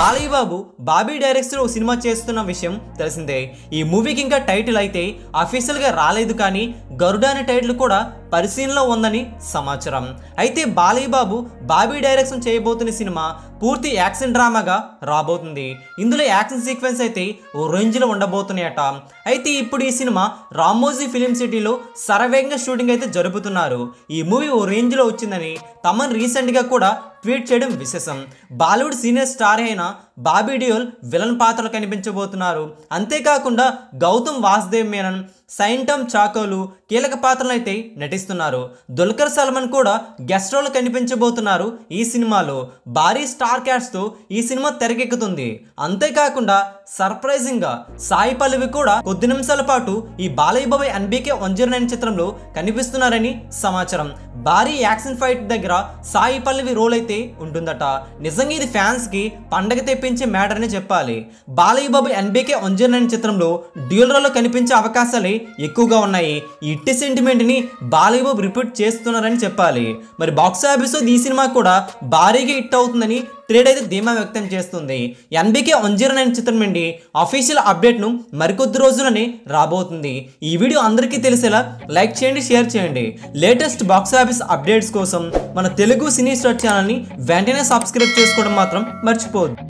Balayya Babu Bobby directs లో cinema చేస్తున్న విషయం తెలిసిందే. ఈ మూవీకి ఇంకా టైటిల్ అయితే అఫీషియల్ గా రాలేదు, కానీ గరుడ అనే టైటిల్ కూడా పరిశీలనలో ఉందని సమాచారం. అయితే బాలయ్య బాబు బాబీ డైరెక్షన్ చేయబోతున్న సినిమా పూర్తి యాక్షన్ డ్రామాగా రాబోతుంది. ఇందులో యాక్షన్ సీక్వెన్స్ అయితే ఓ రేంజ్ లో ఉండబోతున్నాయట. అయితే ఇప్పుడు ఈ సినిమా రామోజీ ఫిలిం సిటీలో శరవేగంగా షూటింగ్ అయితే జరుపుతున్నారు. ఈ మూవీ ఓ రేంజ్ లో వచ్చిందని తమన్ రీసెంట్ గా కూడా ట్వీట్ చేయడం విశేషం. బాలీవుడ్ సీనియర్ స్టార్ అయిన బాబీ డియోల్ విలన్ పాత్రలు కనిపించబోతున్నారు. అంతేకాకుండా గౌతమ్ వాసుదేవ్ మేనన్, సైంటమ్ చాకోలు కీలక పాత్రలు అయితే నటిస్తున్నారు. దుల్కర్ సల్మాన్ కూడా గెస్ట్ రోల్ కనిపించబోతున్నారు. ఈ సినిమాలో భారీ స్టార్ క్యాస్ట్ తో ఈ సినిమా తెరకెక్కుతుంది. అంతేకాకుండా సర్ప్రైజింగ్ గా సాయి పల్లవి కూడా కొద్ది నిమిషాల పాటు ఈ బాలయ్య బాబు ఎన్బీకే 109 చిత్రంలో కనిపిస్తున్నారని సమాచారం. భారీ యాక్షన్ ఫైట్ దగ్గర సాయి పల్లవి రోల్ అయితే ఉంటుందట. నిజంగా ఇది ఫ్యాన్స్ కి పండగ తెప్పించే మ్యాటర్ అని చెప్పాలి. బాలయ్య బాబు ఎన్బీకే 109 చిత్రంలో డ్యూయల్ రోల్ లో కనిపించే అవకాశాలే ఎక్కువగా ఉన్నాయి. ఈ ఇట్టి సెంటిమెంట్ ని బాలయ్య బాబు రిపీట్ చేస్తున్నారని చెప్పాలి. మరి బాక్స్ ఆఫీస్ ఈ సినిమా కూడా భారీగా హిట్ అవుతుందని ట్రేడ్ అయితే ధీమా వ్యక్తం చేస్తుంది. ఎన్బీకే 109 చిత్రం నుండి అఫీషియల్ అప్డేట్ ను మరికొద్ది రోజులని రాబోతుంది. ఈ వీడియో అందరికీ తెలిసేలా లైక్ చేయండి, షేర్ చేయండి. లేటెస్ట్ బాక్స్ ఆఫీస్ అప్డేట్స్ కోసం మన తెలుగు సినీ స్టార్ ఛానల్ ని వెంటనే సబ్స్క్రైబ్ చేసుకోవడం మాత్రం మర్చిపోవద్దు.